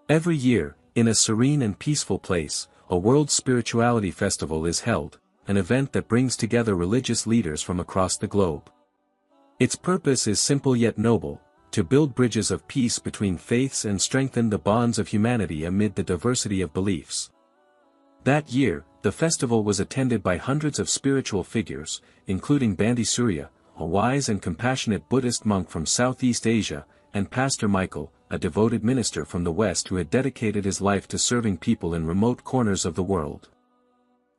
Every year, in a serene and peaceful place, a World Spirituality Festival is held, an event that brings together religious leaders from across the globe. Its purpose is simple yet noble, to build bridges of peace between faiths and strengthen the bonds of humanity amid the diversity of beliefs. That year, the festival was attended by hundreds of spiritual figures, including Bhante Surya, a wise and compassionate Buddhist monk from Southeast Asia, and Pastor Michael, a devoted minister from the West who had dedicated his life to serving people in remote corners of the world.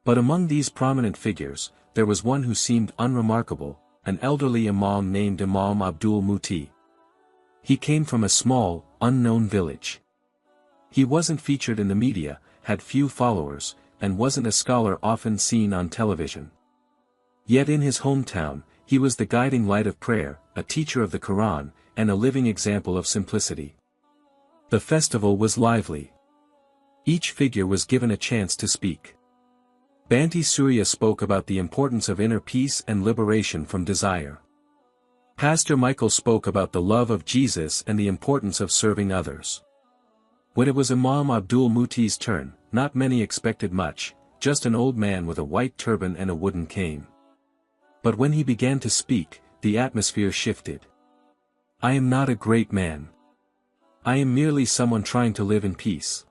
But among these prominent figures, there was one who seemed unremarkable, an elderly imam named Imam Abdul Muti. He came from a small, unknown village. He wasn't featured in the media, had few followers, and wasn't a scholar often seen on television. Yet in his hometown, he was the guiding light of prayer, a teacher of the Qur'an, and a living example of simplicity. The festival was lively. Each figure was given a chance to speak. Bhante Surya spoke about the importance of inner peace and liberation from desire. Pastor Michael spoke about the love of Jesus and the importance of serving others. When it was Imam Abdul Muti's turn, not many expected much, just an old man with a white turban and a wooden cane. But when he began to speak, the atmosphere shifted. "I am not a great man. I am merely someone trying to live in peace.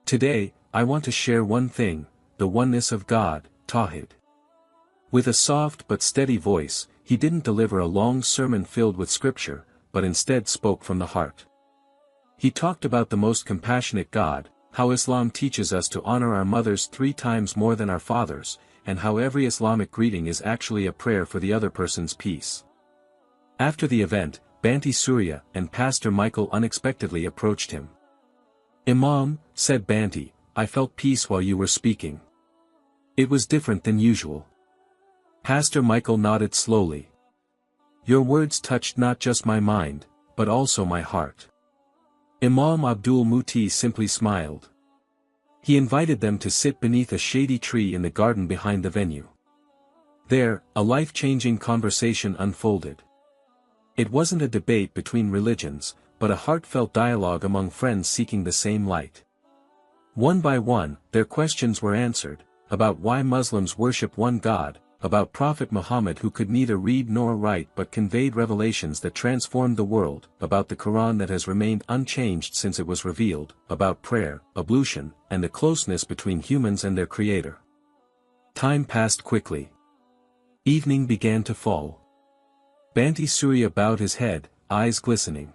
Today, I want to share one thing, the oneness of God, Tawhid." With a soft but steady voice, he didn't deliver a long sermon filled with scripture, but instead spoke from the heart. He talked about the most compassionate God, how Islam teaches us to honor our mothers 3 times more than our fathers, and how every Islamic greeting is actually a prayer for the other person's peace. After the event, Bhante Surya and Pastor Michael unexpectedly approached him. "Imam," said Bhante, "I felt peace while you were speaking. It was different than usual." Pastor Michael nodded slowly. "Your words touched not just my mind, but also my heart." Imam Abdul Muti simply smiled. He invited them to sit beneath a shady tree in the garden behind the venue. There, a life-changing conversation unfolded. It wasn't a debate between religions, but a heartfelt dialogue among friends seeking the same light. One by one, their questions were answered, about why Muslims worship one God, about Prophet Muhammad who could neither read nor write but conveyed revelations that transformed the world, about the Quran that has remained unchanged since it was revealed, about prayer, ablution, and the closeness between humans and their Creator. Time passed quickly. Evening began to fall. Bhante Surya bowed his head, eyes glistening.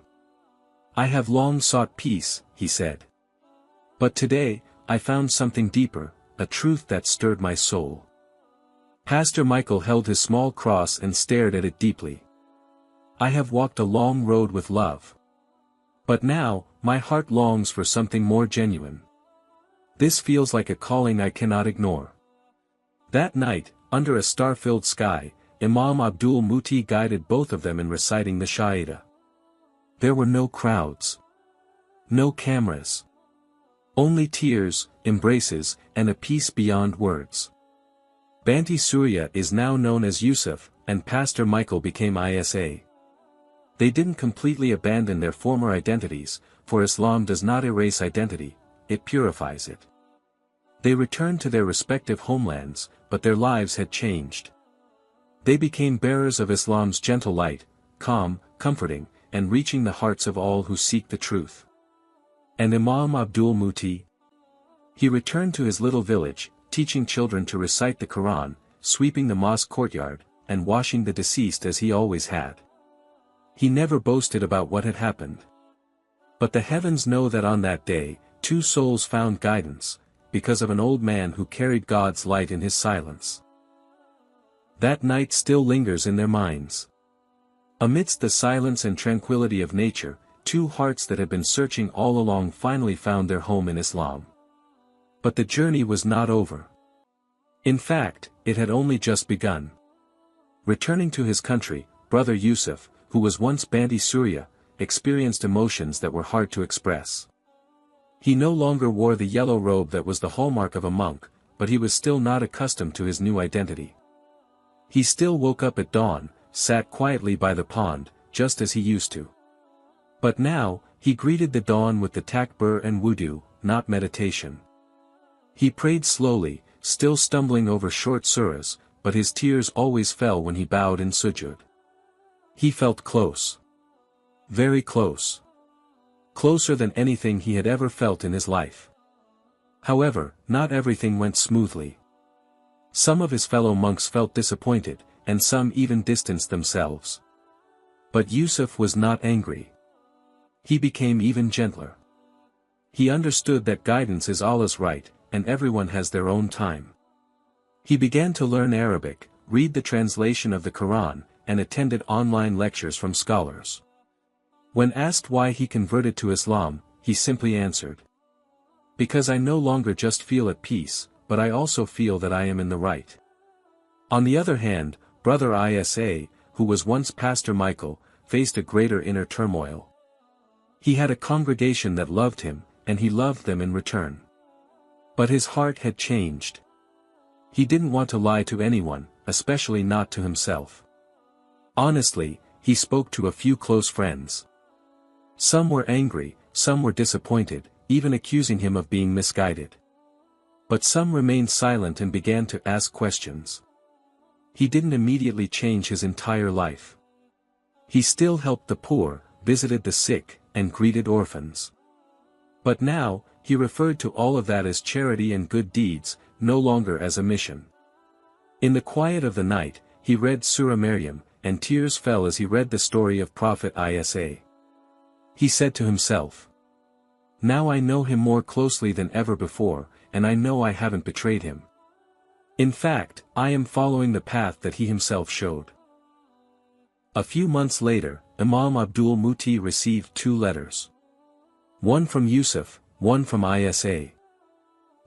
"I have long sought peace," he said. "But today, I found something deeper, a truth that stirred my soul." Pastor Michael held his small cross and stared at it deeply. "I have walked a long road with love. But now, my heart longs for something more genuine. This feels like a calling I cannot ignore." That night, under a star-filled sky, Imam Abdul Muti guided both of them in reciting the Shahida. There were no crowds. No cameras. Only tears, embraces, and a peace beyond words. Bhante Surya is now known as Yusuf, and Pastor Michael became Isa. They didn't completely abandon their former identities, for Islam does not erase identity, it purifies it. They returned to their respective homelands, but their lives had changed. They became bearers of Islam's gentle light, calm, comforting, and reaching the hearts of all who seek the truth. And Imam Abdul Muti? He returned to his little village, teaching children to recite the Quran, sweeping the mosque courtyard, and washing the deceased as he always had. He never boasted about what had happened. But the heavens know that on that day, 2 souls found guidance, because of an old man who carried God's light in his silence. That night still lingers in their minds. Amidst the silence and tranquility of nature, 2 hearts that had been searching all along finally found their home in Islam. But the journey was not over. In fact, it had only just begun. Returning to his country, Brother Yusuf, who was once Bhante Surya, experienced emotions that were hard to express. He no longer wore the yellow robe that was the hallmark of a monk, but he was still not accustomed to his new identity. He still woke up at dawn, sat quietly by the pond, just as he used to. But now, He greeted the dawn with the takbir and wudu, not meditation. He prayed slowly, still stumbling over short surahs, but his tears always fell when he bowed in sujud. He felt close. Very close. Closer than anything he had ever felt in his life. However, not everything went smoothly. Some of his fellow monks felt disappointed, and some even distanced themselves. But Yusuf was not angry. He became even gentler. He understood that guidance is Allah's right, and everyone has their own time. He began to learn Arabic, read the translation of the Qur'an, and attended online lectures from scholars. When asked why he converted to Islam, he simply answered, "Because I no longer just feel at peace, but I also feel that I am in the right." On the other hand, Brother Isa, who was once Pastor Michael, faced a greater inner turmoil. He had a congregation that loved him, and he loved them in return. But his heart had changed. He didn't want to lie to anyone, especially not to himself. Honestly, he spoke to a few close friends. Some were angry, some were disappointed, even accusing him of being misguided. But some remained silent and began to ask questions. He didn't immediately change his entire life. He still helped the poor, visited the sick, and greeted orphans. But now, he referred to all of that as charity and good deeds, no longer as a mission. In the quiet of the night, he read Surah Maryam, and tears fell as he read the story of Prophet Isa. He said to himself, "Now I know him more closely than ever before, and I know I haven't betrayed him. In fact, I am following the path that he himself showed." A few months later, Imam Abdul Muti received 2 letters. One from Yusuf, one from Isa.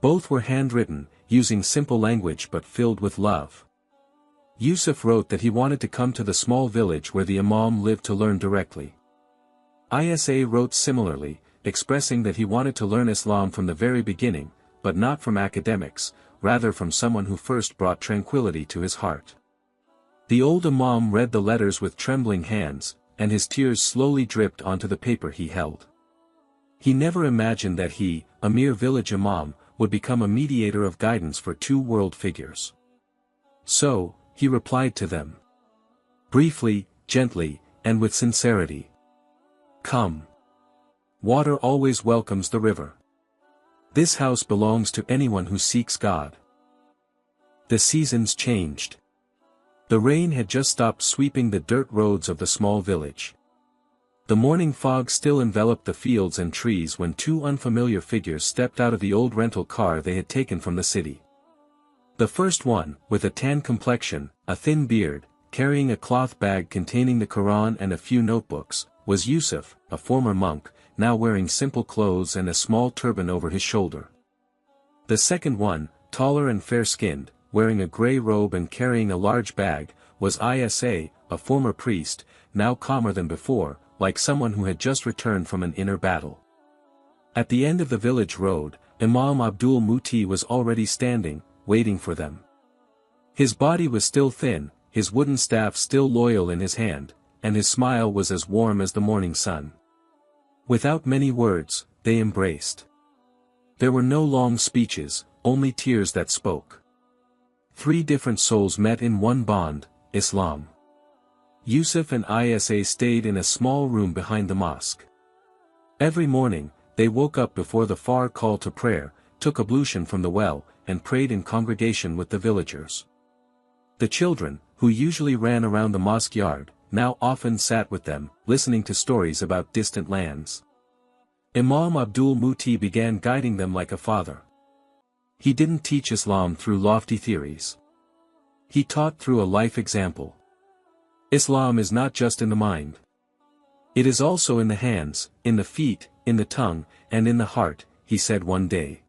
Both were handwritten, using simple language but filled with love. Yusuf wrote that he wanted to come to the small village where the Imam lived to learn directly. Isa wrote similarly, expressing that he wanted to learn Islam from the very beginning, but not from academics, rather from someone who first brought tranquility to his heart. The old Imam read the letters with trembling hands, and his tears slowly dripped onto the paper he held. He never imagined that he, a mere village Imam, would become a mediator of guidance for 2 world figures. So, he replied to them. Briefly, gently, and with sincerity. "Come. Water always welcomes the river. This house belongs to anyone who seeks God." The seasons changed. The rain had just stopped sweeping the dirt roads of the small village. The morning fog still enveloped the fields and trees when 2 unfamiliar figures stepped out of the old rental car they had taken from the city. The first one, with a tan complexion, a thin beard, carrying a cloth bag containing the Qur'an and a few notebooks, was Yusuf, a former monk, now wearing simple clothes and a small turban over his shoulder. The second one, taller and fair-skinned, wearing a grey robe and carrying a large bag, was Isa, a former priest, now calmer than before, like someone who had just returned from an inner battle. At the end of the village road, Imam Abdul Muti was already standing, waiting for them. His body was still thin, his wooden staff still loyal in his hand, and his smile was as warm as the morning sun. Without many words, they embraced. There were no long speeches, only tears that spoke. 3 different souls met in one bond, Islam. Yusuf and Isa stayed in a small room behind the mosque. Every morning, they woke up before the far call to prayer, took ablution from the well, and prayed in congregation with the villagers. The children, who usually ran around the mosque yard, now often sat with them, listening to stories about distant lands. Imam Abdul Muti began guiding them like a father. He didn't teach Islam through lofty theories. He taught through a life example. Islam is not just in the mind. It is also in the hands, in the feet, in the tongue, and in the heart, he said one day.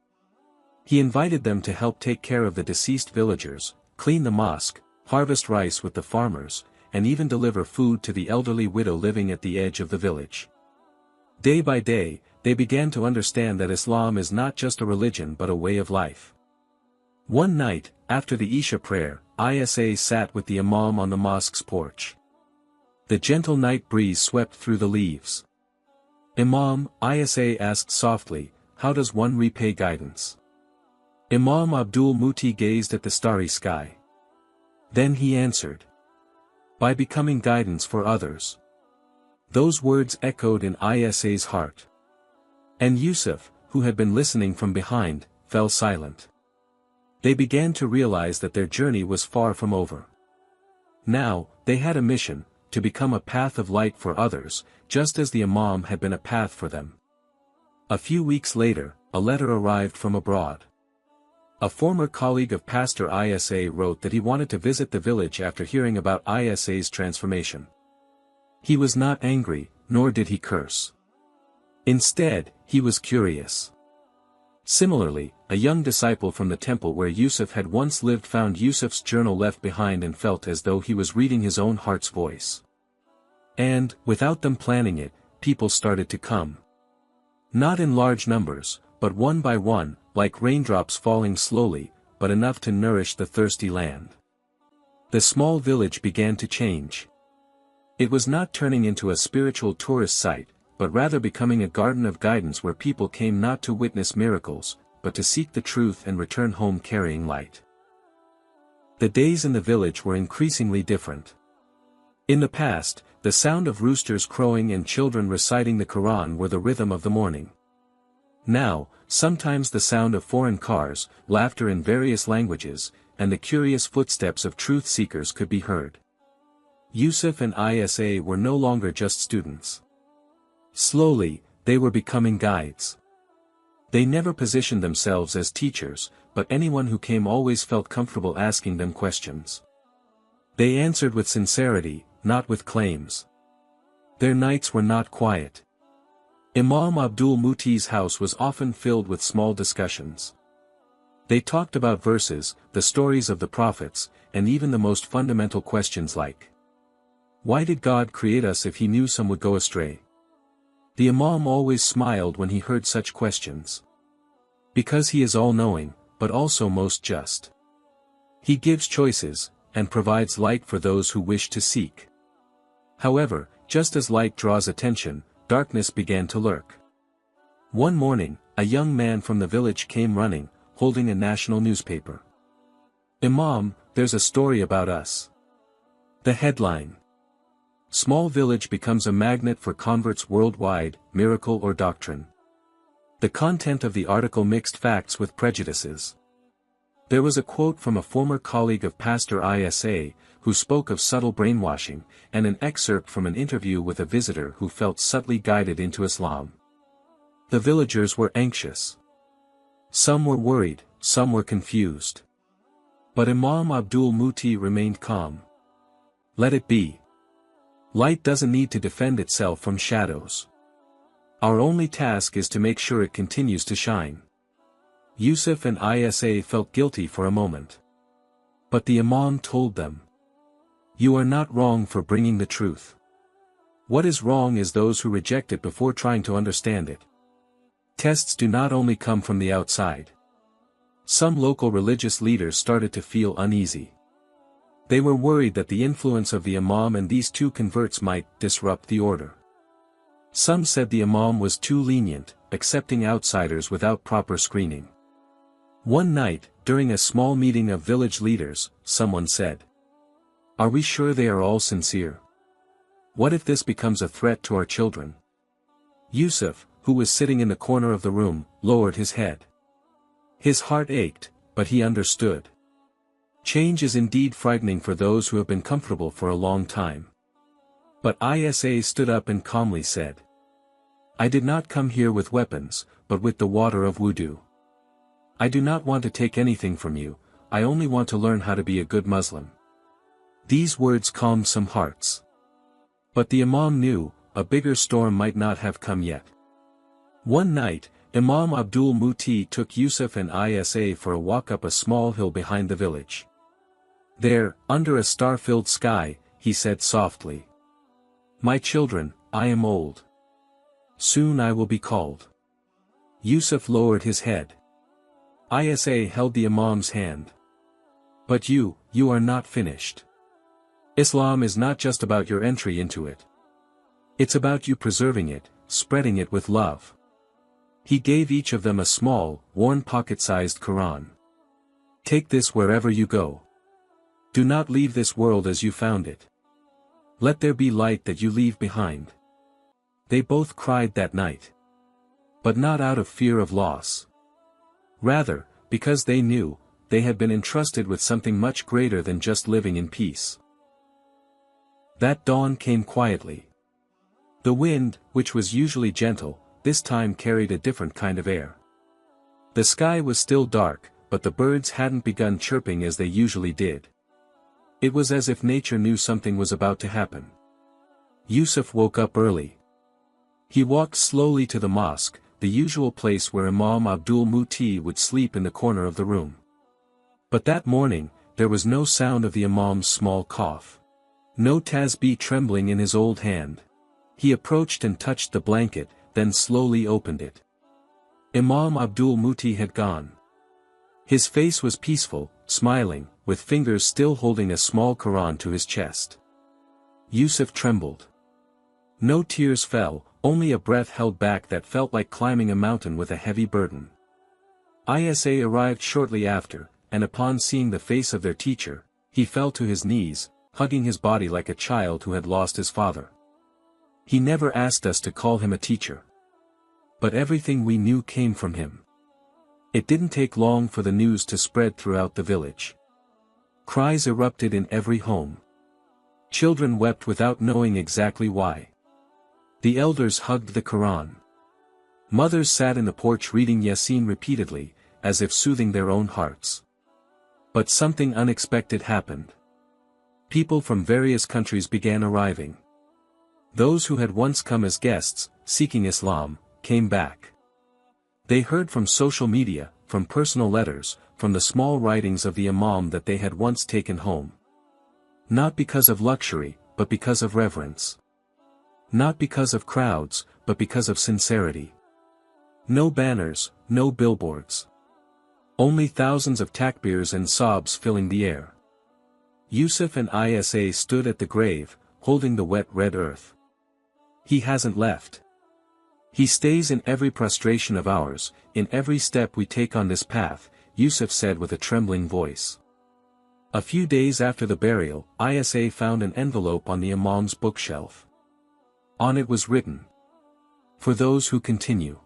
He invited them to help take care of the deceased villagers, clean the mosque, harvest rice with the farmers, and even deliver food to the elderly widow living at the edge of the village. Day by day, they began to understand that Islam is not just a religion but a way of life. One night, after the Isha prayer, Isa sat with the Imam on the mosque's porch. The gentle night breeze swept through the leaves. Imam, Isa asked softly, how does one repay guidance? Imam Abdul Muti gazed at the starry sky. Then he answered. By becoming guidance for others. Those words echoed in Isa's heart. And Yusuf, who had been listening from behind, fell silent. They began to realize that their journey was far from over. Now, they had a mission, to become a path of light for others, just as the Imam had been a path for them. A few weeks later, a letter arrived from abroad. A former colleague of Pastor Isa wrote that he wanted to visit the village after hearing about Isa's transformation. He was not angry, nor did he curse. Instead, he was curious. Similarly, a young disciple from the temple where Yusuf had once lived found Yusuf's journal left behind and felt as though he was reading his own heart's voice. And, without them planning it, people started to come. Not in large numbers, but one by one, like raindrops falling slowly, but enough to nourish the thirsty land. The small village began to change. It was not turning into a spiritual tourist site, but rather becoming a garden of guidance where people came not to witness miracles, but to seek the truth and return home carrying light. The days in the village were increasingly different. In the past, the sound of roosters crowing and children reciting the Qur'an were the rhythm of the morning. Now, sometimes the sound of foreign cars, laughter in various languages, and the curious footsteps of truth seekers could be heard. Yusuf and Isa were no longer just students. Slowly, they were becoming guides. They never positioned themselves as teachers, but anyone who came always felt comfortable asking them questions. They answered with sincerity, not with claims. Their nights were not quiet. Imam Abdul Muti's house was often filled with small discussions. They talked about verses, the stories of the prophets, and even the most fundamental questions like, why did God create us if he knew some would go astray? The Imam always smiled when he heard such questions. Because he is all-knowing, but also most just. He gives choices, and provides light for those who wish to seek. However, just as light draws attention, darkness began to lurk. One morning, a young man from the village came running, holding a national newspaper. Imam, there's a story about us. The headline. Small village becomes a magnet for converts worldwide, miracle or doctrine. The content of the article mixed facts with prejudices. There was a quote from a former colleague of Pastor Isa, who spoke of subtle brainwashing, and an excerpt from an interview with a visitor who felt subtly guided into Islam. The villagers were anxious. Some were worried, some were confused. But Imam Abdul Muti remained calm. Let it be. Light doesn't need to defend itself from shadows. Our only task is to make sure it continues to shine. Yusuf and Isa felt guilty for a moment. But the Imam told them. You are not wrong for bringing the truth. What is wrong is those who reject it before trying to understand it. Tests do not only come from the outside. Some local religious leaders started to feel uneasy. They were worried that the influence of the Imam and these two converts might disrupt the order. Some said the Imam was too lenient, accepting outsiders without proper screening. One night, during a small meeting of village leaders, someone said, are we sure they are all sincere? What if this becomes a threat to our children? Yusuf, who was sitting in the corner of the room, lowered his head. His heart ached, but he understood. Change is indeed frightening for those who have been comfortable for a long time. But Isa stood up and calmly said, I did not come here with weapons, but with the water of wudu. I do not want to take anything from you, I only want to learn how to be a good Muslim. These words calmed some hearts. But the Imam knew, a bigger storm might not have come yet. One night, Imam Abdul Muti took Yusuf and Isa for a walk up a small hill behind the village. There, under a star-filled sky, he said softly, my children, I am old. Soon I will be called. Yusuf lowered his head. Isa held the Imam's hand. But you are not finished. Islam is not just about your entry into it. It's about you preserving it, spreading it with love. He gave each of them a small, worn pocket-sized Qur'an. Take this wherever you go. Do not leave this world as you found it. Let there be light that you leave behind. They both cried that night. But not out of fear of loss. Rather, because they knew, they had been entrusted with something much greater than just living in peace. That dawn came quietly. The wind, which was usually gentle, this time carried a different kind of air. The sky was still dark, but the birds hadn't begun chirping as they usually did. It was as if nature knew something was about to happen. Yusuf woke up early. He walked slowly to the mosque, the usual place where Imam Abdul Muti would sleep in the corner of the room. But that morning, there was no sound of the Imam's small cough. No tasbih trembling in his old hand. He approached and touched the blanket, then slowly opened it. Imam Abdul Muti had gone. His face was peaceful, smiling, with fingers still holding a small Quran to his chest. Yusuf trembled. No tears fell, only a breath held back that felt like climbing a mountain with a heavy burden. Isa arrived shortly after, and upon seeing the face of their teacher, he fell to his knees, hugging his body like a child who had lost his father. He never asked us to call him a teacher. But everything we knew came from him. It didn't take long for the news to spread throughout the village. Cries erupted in every home. Children wept without knowing exactly why. The elders hugged the Quran. Mothers sat in the porch reading Yasin repeatedly, as if soothing their own hearts. But something unexpected happened. People from various countries began arriving. Those who had once come as guests, seeking Islam, came back. They heard from social media, from personal letters, from the small writings of the Imam that they had once taken home. Not because of luxury, but because of reverence. Not because of crowds, but because of sincerity. No banners, no billboards. Only thousands of takbirs and sobs filling the air. Yusuf and Isa stood at the grave, holding the wet red earth. He hasn't left. He stays in every prostration of ours, in every step we take on this path, Yusuf said with a trembling voice. A few days after the burial, Isa found an envelope on the Imam's bookshelf. On it was written, "For those who continue."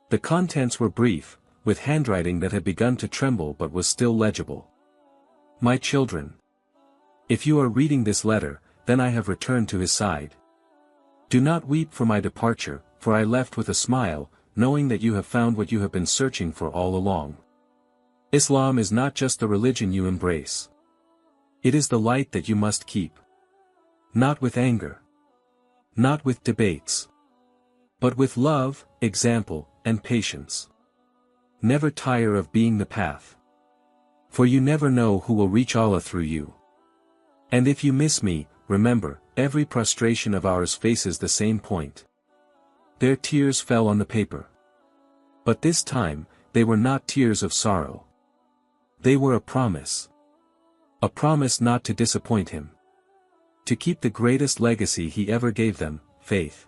The contents were brief, with handwriting that had begun to tremble but was still legible. "My children. If you are reading this letter, then I have returned to his side. Do not weep for my departure, for I left with a smile, knowing that you have found what you have been searching for all along. Islam is not just the religion you embrace. It is the light that you must keep. Not with anger. Not with debates. But with love, example, and patience. Never tire of being the path. For you never know who will reach Allah through you. And if you miss me, remember, every prostration of ours faces the same point." Their tears fell on the paper. But this time, they were not tears of sorrow. They were a promise. A promise not to disappoint him. To keep the greatest legacy he ever gave them, faith.